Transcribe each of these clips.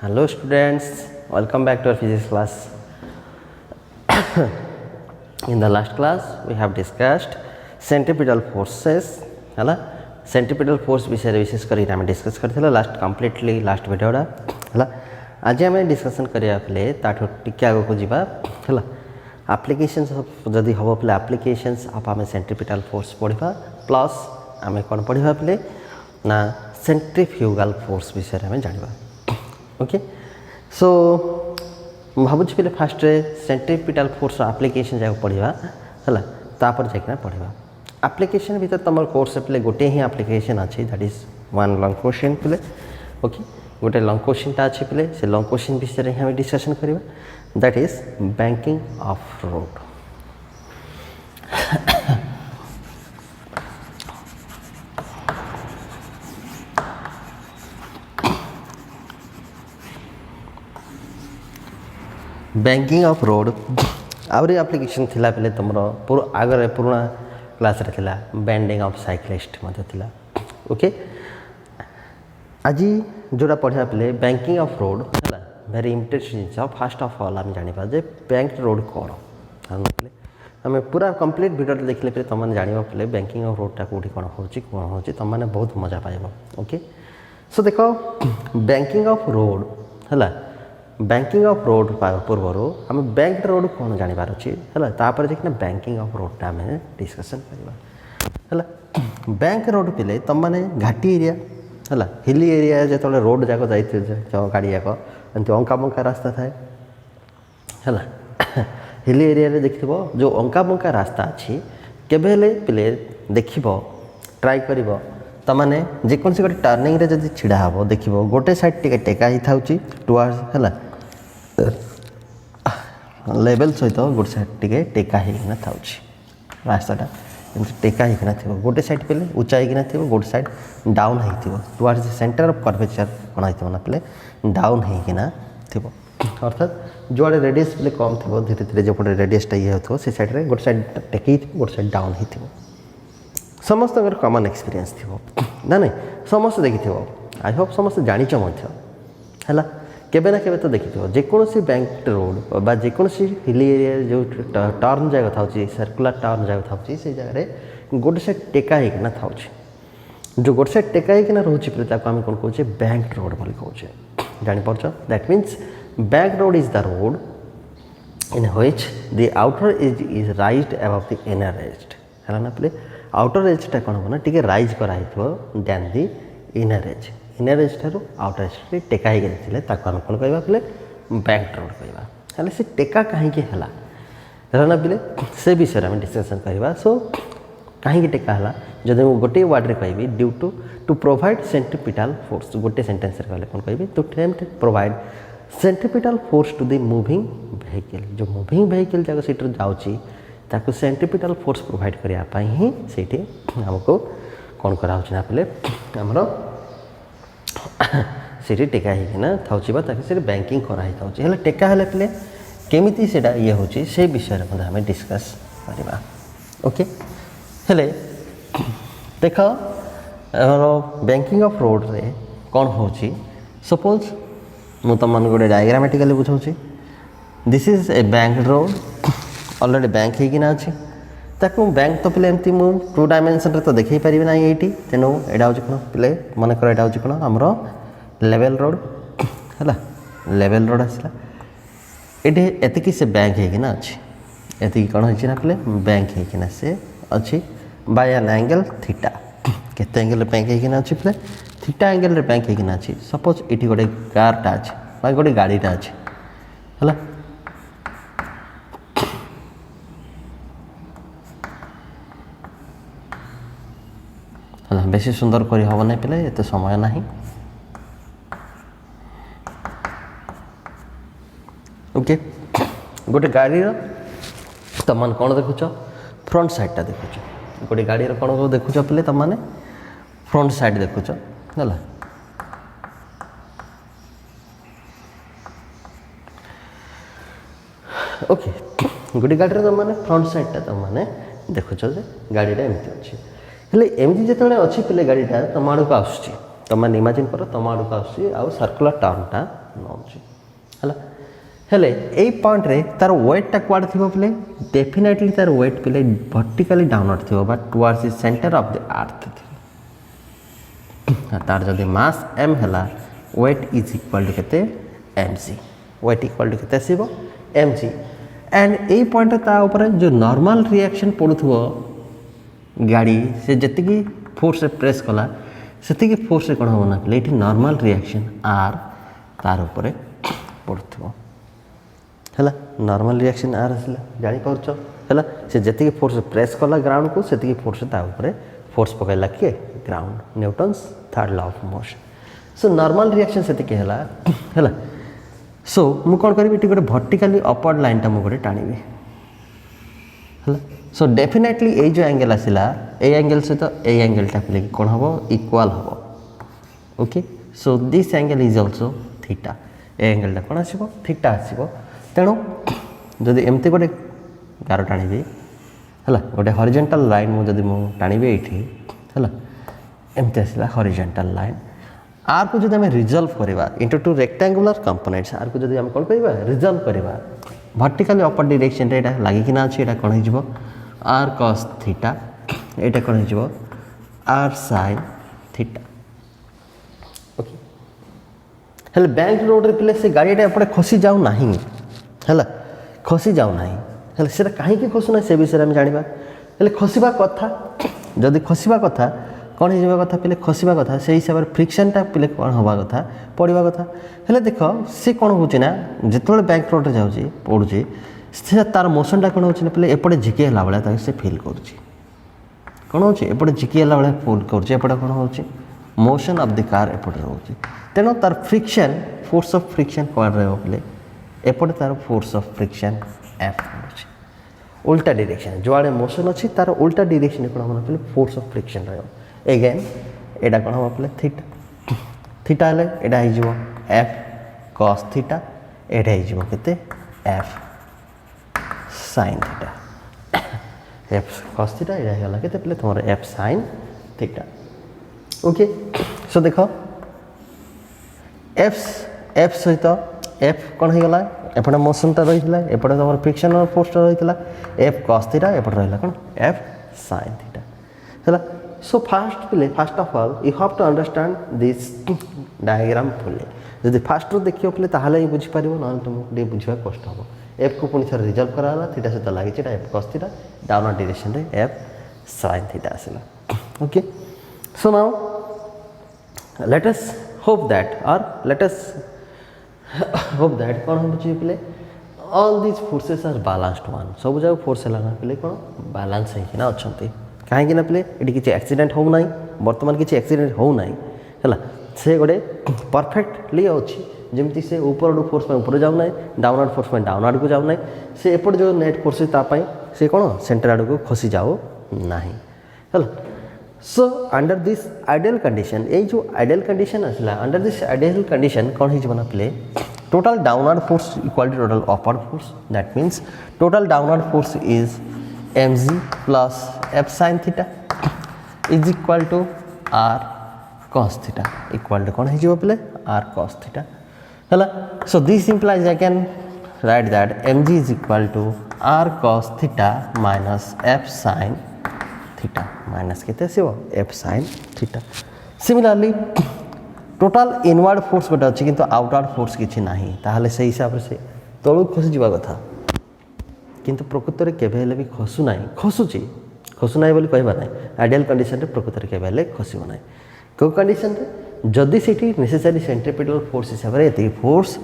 Hello students, welcome back to our physics class. In the last class we have discussed centripetal forces है centripetal force विषय विशेष कर discuss करथिला last completely last वीडियोटा है आज आम discussion करिया पले ताठो टिके आगो को जीवा है एप्लिकेशंस जदि हम पे एप्लिकेशंस ऑफ आम सेंट्रिपिटल फोर्स पढ़ा प्लस आम कौन पढ़ा पले ना सेंट्रीफ्यूगल फोर्स विषय में जाना ओके सो भावुँ पे फास्ट सेंट्रिपिटल फोर्स एप्लिकेशन जाक पढ़ा है तापर जाकना पढ़ा एप्लिकेशन भीतर तुम कोर्स पे गोटे ही एप्लिकेशन अच्छी that is one long question पे ओके गोटे लॉन्ग क्वेश्चनटा अच्छे पे से लॉन्ग क्वेश्चन विषय ही आम डिस्कसन करवा that is banking of road banking of road आउरी एप्लिकेशन थिला पहले तुम आगे पुराना क्लास रे थिला बैंडिंग ऑफ साइक्लिस्ट थिला ओके आज जोड़ा पढ़ा पहले बैंकिंग ऑफ रोड है वेरी इंटरेस्टिंग जिन फास्ट ऑफ ऑल आम जाना जे बैंक रोड कौन आम पूरा कंप्लीट वीडियो देखले पे तुम जाना पहले बैंकिंग ऑफ रोडटा कौटी कौन हो तुमने बहुत मजा पाइब ओके सो देख बैंकिंग ऑफ रोड है बैंकिंग ऑफ रोड पूर्वर आम बैंक रोड कौन जानवर अच्छे है तापर देखना बैंकिंग ऑफ रोडटा आम डिस्कसन करवा है बैंक रोड पे तुमने घाटी एरिया है हिली एरिया जो रोड जाक जा गाड़ी जाक एमती अंका बंका रास्ता थाए है हिली एरिया देख जो अंका बंका रास्ता अच्छी केबे पे देख ट्राए कर तमाने जेकोसी गोटे टर्निंग रे जदि छिड़ा हम देख गोटे साइड टे टेका ही था टुवर्ड्स है लेवल सहित गोटे साइड टे टेका होना था रास्ताटा टेका होना थी गोटे साइड पे उच्चा होना थी गोटे साइड डाउन हो टुवर्ड्स सेंटर ऑफ कर्वेचर कौन होना पे डाउन होना थी अर्थात जुआड़े रेडियस पे कम थी धीरे धीरे जोपटे रेडियसटा ये हो से साइड रे गोटे साइड टेक गोटे साइड डाउन हो समस्त कमन एक्सपीरियंस थी ना नहीं समस्त देखी आई होप समस्त जाच है केबे ना केबे तो देखी जेकोसी बैंक रोड बा जेकोसी हिली एरिया जो टर्न जगह था सर्कुलर टर्न जगह था से जगह गोटे साइड टेका होना था जो गोटे साइड टेका होना रोचे आम कौन कहे बैंक रोड बोली कहे जापार that means bank road is the road in which the outer edge is raised above the inner edge है ना पे आउटर एजटा कौन हम ना टी रईज कर दैन दी इनर एज ठार आउटर एज टेका होता आम कौन कह पे बैंक रोड कहवा से टेका कहीं है पे से विषय में डिस्कसन करवा सो कहीं टेका है जब मुझे गोटे वर्ड में कहि due to provide centripetal force गोटे सेंटेंस कहले कौन कहि to provide centripetal force to the moving vehicle जो मूविंग व्हीकल जाक सीट जाऊँगी ताको सेंट्रिपिटल फोर्स प्रोवाइड करने ही से आमको कौन करा पे आमर से टेका होना था से बैंकिंग कराई था टेका है पे केमी से ये हूँ से विषय में आम डिस्कस करवा ओके हेले देख बैंकिंग ऑफ रोड रे कौन हो सपोज मु तुम गोटे डायग्रामेटिकली बुझाऊँ this is a bank road already bank होना अच्छी ताकू बैंक तो पे एमती मु 2 डायमेंशन तो देखी पारि ना ये तेणु यहाँ हूँ कौन पे मन कर यहाँ हूँ कौन आमर लेवल रोड है लेवल रोड आसला ये एतिकी से बैंक होना अच्छी एतिकी कौन हो पे बैंक होना से अच्छी बाय एन एंगल थीटा केते एंगल बैंक होना अच्छी पे थीटा एंगल बैंक होना अच्छी सपोज ये गोटे कारटा अच्छे गोटे गाड़ीटा अच्छे है बेसी सुंदर करी हम नहीं पे एत समय ना ओके गोटे गाड़ी तुम कौन देखुच फ्रंट साइडटा देखुच गोटे गाड़ी कौन देखुच पे तुमने फ्रंट साइड देखुच है ओके गोटे गाड़ी तुमने फ्रंट साइडटा तुमने देखुच गाड़ीटा एमती अच्छी हेले एमती जो अच्छी पे गाड़ीटा तुम आड़ को आसूँ तुम इमाजिन कर तुम आड़ को आसूँ सर्कुलर टर्नटा नौची है हेले यही पॉइंट रे तार वेटटा कुआडे थी बोले डेफिनेटली तार वेट पे वर्टिकली डाउनवर्ड थी but towards the centre of the earth थी तार जदि मास m हैला वेट इज इक्वल टू केते mg वेट इक्वल टू केते आसीबो mg एंड यही पॉइंट ता ऊपर जो नॉर्मल रिएक्शन पड़ुथबो गाड़ी से जतिकी फोर्स से प्रेस कला सेतिकी फोर्स से कोन हो ना लेटी नॉर्मल रिएक्शन आर तार ऊपर पड़ुथबो है नॉर्मल रिएक्शन आर आसला जानी पाउछ है से जतिकी फोर्स प्रेस कला ग्राउंड को सेतिकी फोर्स ता ऊपर फोर्स पकैला किए ground Newton's third law of motion so normal reaction सेतिकी है सो मु कौन करी गोटे वर्टिकली अपवर्ड लाइन टा मुझे टाणी है सो डेफिनेटली ये जो एंगल आसला ए एंगल सहित ए एंगलटा पे कौन हम इक्वाल हम okay so this angle is also theta ए एंगलटा कौन आसो थीटा आसो तेणु जदि एमती गोटे गार टाणी है गोटे हॉरिजॉन्टल लाइन मुझे टाणी ये है एमती आसला हॉरिजॉन्टल लाइन आर को जब रिजल्व करवा इंटू टू रेक्टेंगुलर कंपोनेंट्स आर को जब आम कौन कह रिजल्व करवा वर्टिकली अपर डायरेक्शन रे लागिकिना अछि एटा कोन हिजबो are cos theta Etah cone हिजबो are sin theta okay हेले बैंक रोड रे प्ले से गाड़ी एटा एपटे खसी जाऊ नाही हैला खसी जाऊ नाही हेले सेटा काहे के खसु ना से विषय हम जानिबा हेले खसिबा कथा जदी खसिबा कथा कौन हो कथा पे खसवा कथा से हिसाब से फ्रिक्शनटा पे कौन हवा कथा पड़ा कथा हेले देख सी कौन होना जिते बैंक रोड जाऊँगी पड़ुची से तार मोशनटा कौन होना पे एपटे झिकी है भाई से फिल कर कौन होपटे झिकी है भाई फिल करपटे कौन हो मोशन ऑफ द कार एपटे रोचे तेणु तार फ्रिक्शन फोर्स ऑफ फ्रिक्शन कौन रे एपटे तार फोर्स ऑफ फ्रिक्शन एफ रोचे उल्टा डायरेक्शन जो आड़े मोशन अच्छी तार उल्टा डायरेक्शन कौन होना पे फोर्स ऑफ फ्रिक्शन रहा एगेन एटा कौन हम पे थीटा थीटा हेले एटा हो एफ cos थीटा एटा हो केते F sin theta F cos theta एटा होला केते पे तुम्हारे F sin theta okay so देखो एफ सहित एफ कौन हो गला एपटे मोशनटा रही एपटे तुम फ्रिक्शन फोर्स रही एफ cos थीटा एपटे रहा कौन एफ sin थीटा है so first of all you have to understand this diagram fully जब फास्ट रू देखियो पे ताहले ही बुझी पारिबो ना तुमको बुझा कष्ट हम एफ को पुणी थोड़ा रिजल्व कराला थीटा सहित लगी F cos theta downward direction रे एफ sin थीटा आसला okay so now let us hope that कौन हम बुझी पे all this forces are balanced वन सब जाक फोर्स है पे कौन बैलेंस होना अच्छा कहीं पे ये किसी एक्सीडेंट हो ना बर्तमान किसी एक्सीडेंट हो ना है से गोटे परफेक्टली अच्छी जमी से ऊपर फोर्स ऊपर जाऊना डाउनवर्ड फोर्स डाउनवर्ड को जाऊना से एपटे जो नेट फोर्स से कौन सेंटर आड़ को खसी जाओ ना है so under this ideal condition ये जो आइडियल कंडीशन आसला अंडर दिस आइडियल कंडीशन कौन हो पे total downward force equal to total upward force that means total downward force is mg plus f sin theta is equal to r cos theta equal to कौन हो पे r cos theta है so this implies I can write that mg is equal to r cos theta minus f sin theta minus केते आसीबो f sin theta similarly total inward force गोटे अच्छी किंतु outward force किछि नाही ताहले से हिसाब से तळु खसी जीवा कथा किंतु प्रकृत में केवे भी खसु ना खसुची खसु ना बोली कहबा ना आइडियल कंडीशन रे प्रकृत में केवे खसब ना को कंडीशन रे जदि से नेसेसरी सेंट्रिपिटल फोर्स हिसाब से ये फोर्स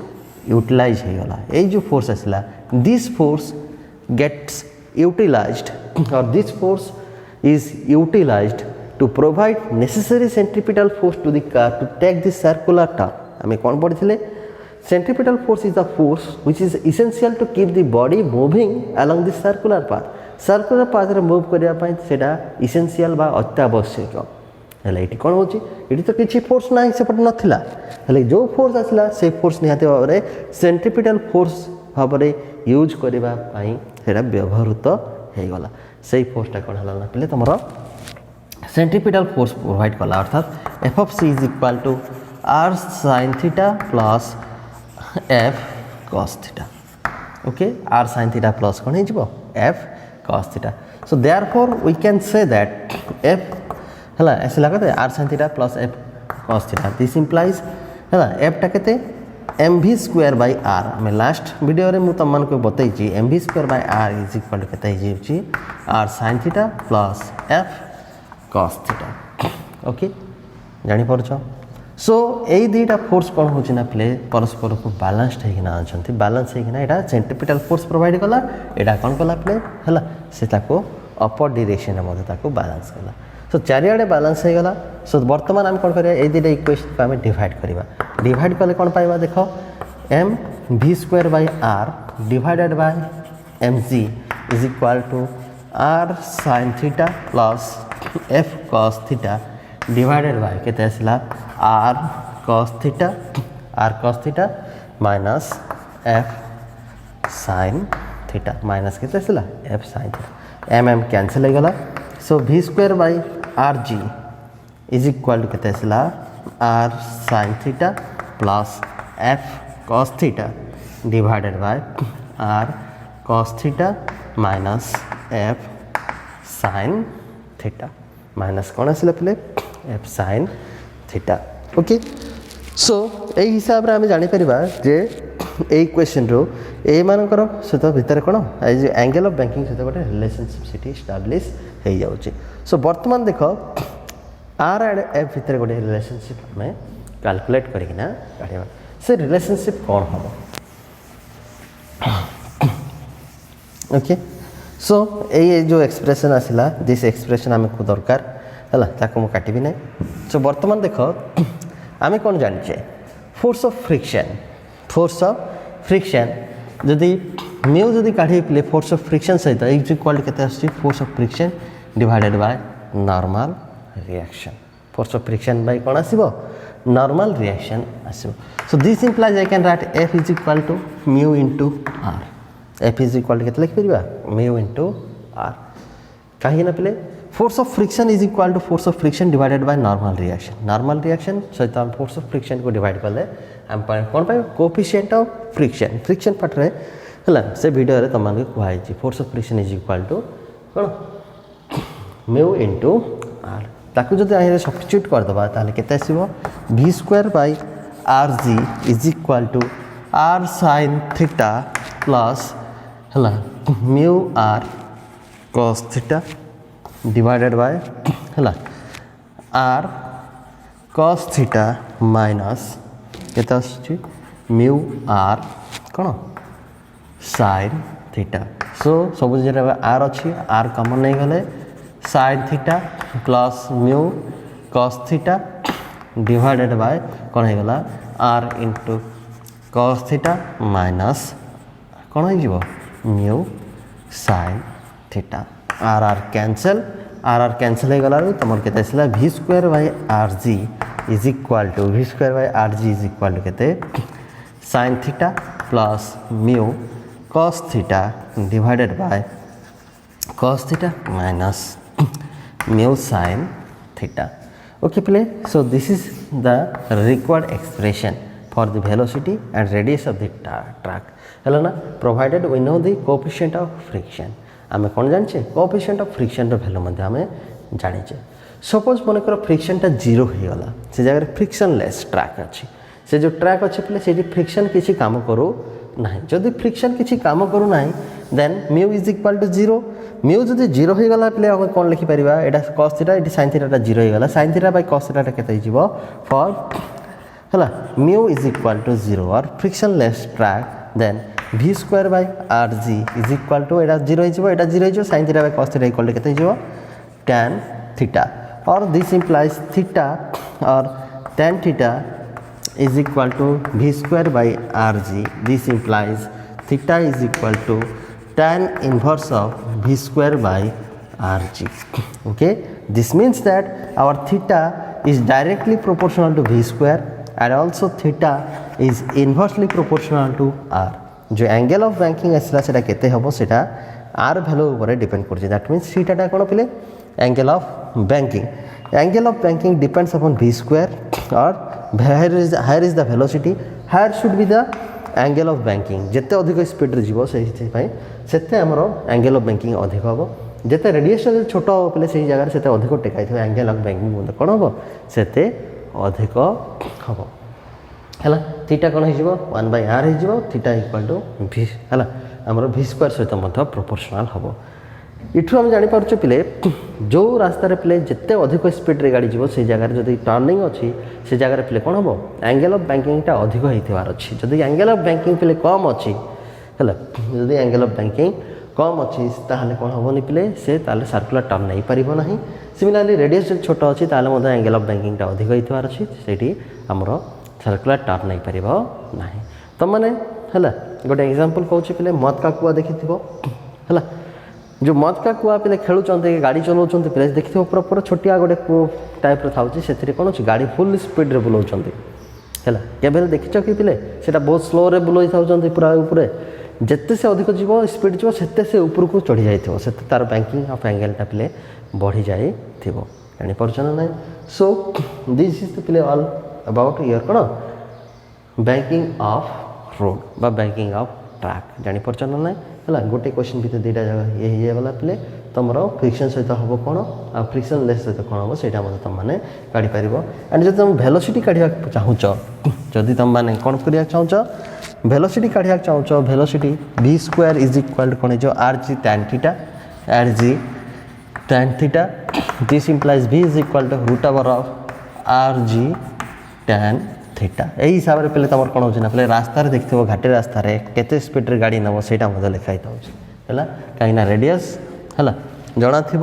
यूटिलाइज हो गला ये जो फोर्स आसला दिस फोर्स गेट्स यूटिलाइज्ड और this force is utilized to provide necessary centripetal force to the car to take this circular turn आम कौन पढ़ी centripetal force is the force which is essential to keep the body moving along the circular path रे move करिया पई सेटा essential बा अत्यावश्यक हेले एटी कोन होची एटी तो किछि फोर्स नाही सेपट नथिला हेले जो फोर्स आसला से फोर्स निहाते भाबरे सेंट्रिपिटल फोर्स भाबरे यूज करबा पई सेटा व्यवहृत हे गला सेही फोर्सटा कोन हला ना पले तमरो सेंट्रिपिटल फोर्स प्रोवाइड कला अर्थात f of c is equal to r sin theta plus F cos theta okay R sine theta plus कौन हो F cos theta so therefore we can say that F है ऐसे लगा R sine theta plus F cos theta this implies है एफटा के M V square by R आम last video रे मु तुम को बताई M V square by R is equal to के R sine theta plus F cos theta okay जापर सो यही दुईटा फोर्स कौन होना प्ले परस्पर को बालान्सड होना अच्छा बालान्स होना यहाँ सेंट्रिपिटल फोर्स प्रोवाइड कला यहाँ कौन कला प्ले है से अपर डायरेक्शन में बालान्स कला सो चारिआडे बालान्स हो गला सो बर्तमान आम कौन करिया दुईटा इक्वेशन को आम डिवाइड करवा डिवाइड कले कौन पाइबा देख M V square by R divided by M G is equal to R sine theta plus F cos theta divided by केते आसला R cos theta minus F sine theta minus केते आसला F sine theta M M cancel हो गला so V square by R G is equal to केते आसला R sine theta plus F cos theta divided by R cos theta minus F sine theta minus कौन आसला play F sine theta okay so यही हिसाब से आम जापर जे यही question रो ए मानकर सहित भितर कौन एंगल ऑफ बैंकिंग सहित गोटे रिलेशनशिप सीटी एस्टाब्लिश हो जाऊँगी सो बर्तमान देख आर एंड एफ भितर गोटे रिलेशनशिप आम कैलकुलेट करना काढ़ा से रिलेशनशिप कौन हम ओके सो ये जो एक्सप्रेशन आसला दिस एक्सप्रेशन आमको दरकार है ताको मु काटिबी ना सो बर्तमान देख आम कौन जाने फोर्स ऑफ फ्रिक्शन जदि म्यू जदि काढ़ी पे फोर्स ऑफ फ्रिक्शन सहित इज इक्वल टू केते force of friction divided by normal reaction force of friction by कौन आसीबो नॉर्मल रिएक्शन आसीबो so this implies I can write F is equal to mu into R F is equal to केते लिख परिबा mu into R कहीं ना पे force of friction is equal to force of friction divided by normal reaction सहित हम force of friction को divide कले आम कौन पाए कोएफिशिएंट ऑफ फ्रिक्शन पार्ट रे है से वीडियो रे तुम कहुई force of friction is equal to कौन म्यू इंटू आर ताकू जब सब्स्टिट्यूट करदे ताले केते आसीबो V square by R G is equal to R sine theta plus है mu R cos theta divided by है आर कॉस थीटा माइनस केते म्यू आर कौन साइन थीटा सो सब जगह आर अच्छी आर कमन नहीं गले sine theta plus mu cos theta divided by कौन हो गला r into cos theta minus कौन हो mu sine theta r r cancel हो गला तुम केते आसला v square by R G is equal to v square by R G is equal to केते sine theta plus mu cos theta divided by cos theta minus mu sine theta okay play so this is the required expression for the velocity and radius of the track है ना provided we know the coefficient of friction आम कौन जाने coefficient of friction value आम जाने suppose मनकर फ्रिक्शनटा zero हो गला से जगह फ्रिक्शनलेस ट्रैक अच्छी से जो ट्रैक अच्छे पे से फ्रिक्शन किसी काम करू ना जदि फ्रिक्शन किसी काम करू ना then mu is equal to zero mu जदि जीरो हो गला पे आम कौन लिखिपर यहाँ कॉस थीटा ये साइन थीटा जीरो हो गला sine theta by cos theta केते हो फॉर है mu is equal to zero और frictionless track then V square by R G is equal to यहाँ जीरो हो sine theta by cos theta equal to केते हो tan थीटा और दिस इम्प्लाइज थीटा और tan theta is equal to v square by rg. This implies theta is equal to tan inverse of v square by rg. Okay, this means that our theta is directly proportional to v square and also theta is inversely proportional to r. जो angle of banking आसला सेटा केते हबो सेटा r value ऊपर depend करछि. That means theta टा कोन पिले angle of banking depends upon v square और here is the velocity, here should be the angle of banking जिते अधिक स्पीड रे जीवो से आमर एंगल ऑफ बैंकिंग अधिक हम जिते रेडियस छोट हम पे से जगह से अधिक टेकाई थे एंगल ऑफ बैंकिंग कौन हम से अधिक हम है थीटा कौन हो 1/r हो थीटा इक्वल टू v है आमर v स्क्वायर सहित प्रोपोर्शनल हम इठू आम जापारे पिले जो रास्तार पिले जिते अधिक स्पीड रे गाड़ी जीव से जगह जब टर्निंग अच्छी से जगह पिले कौन हम एंगल ऑफ बैंकिंगटा अधिक होइथिबार अच्छी जदि एंगल ऑफ बैंकिंग पिले कम अच्छी है जदि एंगल ऑफ बैंकिंग कम अच्छी ताहले कौन हेनी पिले से ताले सर्कुलर टर्न नहीं पारिबो नाही सिमिलरली रेडियस जो छोट अच्छी ताहले एंगल ऑफ बैंकिंगटा अधिक होइथिबार अच्छी सेठी हमरो सर्कुलर टर्न नहीं पारिबो नाही तो माने है गोटे एग्जांपल कहूँ पिले मद का कुआ देखिथिबो है जो मद का कुआ पे खेलुंट गाड़ी चलाऊँ पे देखिए प्रॉपर छोटिया गोटे कू टाइप था से कौन अच्छी गाड़ी फुल स्पीड रे बुलाऊँ है केवल देखिच कि पिले से बहुत स्लो रे बुलाई था पूरा ऊपर जिते से अधिक जीव स्पीड जीव से ऊपर को चढ़ी जाइए से तार बैंकिंग ऑफ एंगलटा पिले बढ़ी जाए जानीपार ना ना सो दिस इज द पिले ऑल अबाउट योर कौन बैंकिंग ऑफ रोड बा बैंकिंग ऑफ ट्रैक जानीपार ना ना है गोटे क्वेश्चन भितर दुईटा जगह ये गला पे तुम फ्रिक्शन सहित हम कौन आ फ्रिक्शन लेस सहित कौन हम से तुम मैंने काढ़ी पार एंड जब तुम भेलोसिटी काढ़ा चाहूँ जदि तुम मैंने कौन करा चाहूँ भेलोसिटी काढ़ा चाहूँ velocity v square is equal कौन जो rg tan theta rg tan theta this implies v is equal to root over of rg tan theta यही हिसाब से पहले तुम कौन हो पे रास्तार देखिए घाटी रास्तार केते स्पीड रे गाड़ी नब से लिखाई था कहीं रेडियस है जना थी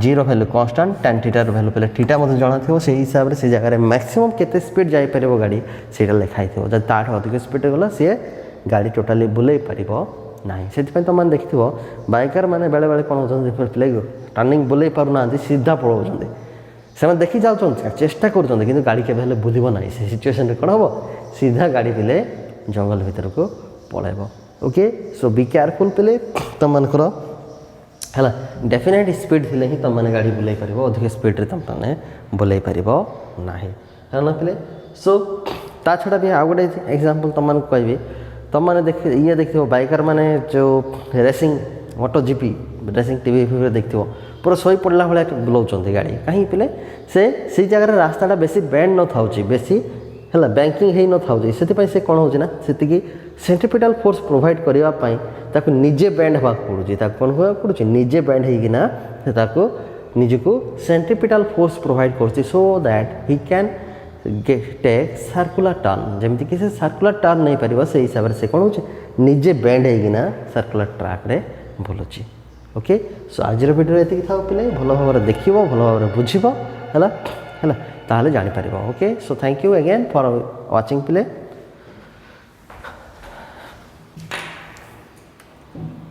जी वैल्यू कांस्टेंट tan थीटार वैल्यू पहले थीटा जना थी से हिसाब से जगह मैक्सिमम केते स्पीड जापर गाड़ी से लिखाई थो जब ताठ अधिक स्पीड गला सी गाड़ी टोटाली बुले पार ना से तुम देखिए बाइकर मैंने बेले बेले कौन होते टर्निंग बुले पारना सीधा पलाउं से देखी जाऊँ चेष्टा कर गाड़ी के बुझब ना से सिचुएशन कौन हम सीधा गाड़ी पिले जंगल भीतर को पलैब ओके सो बी केयरफुल पिले तुम मनकर है डेफिनेट स्पीड थी ही तुम मैंने गाड़ी बुलाई पार अधिक स्पीड रे तुम मैंने बुलाई पार ना है ना पिले सो ता छड़ा भी आउ गोटे एग्जांपल तुम मानक कहबी तुम मैंने देख ये देखिए बाइकर मैंने जो रेसिंग मोटो जीपी रेसिंग टीवी फीवी देखिए पूरा शई पड़ा भाई बुलाऊँ गाड़ी कहीं पिले से जगह रास्ताटा बेसी बेंड न था बेसी है बैंकिंग हो न था से कौन होना से सेंट्रिपिटल फोर्स प्रोवाइड करने निजे बेंड होगा पड़ूँ कौन होगा पड़ूँ निजे बेंड होना निजको सेंट्रिपिटल फोर्स प्रोवाइड कर so that he can take circular turn जमीती कि सर्कुलर टर्न नहीं पार से हिसाब से कौन हो निजे बेंड होना सर्कुलर ट्रैक रे बुलूँ ओके सो आज वीडियो ये था पिले भल भाव देख भल भाव बुझ है जापर okay so thank you again for watching पिले।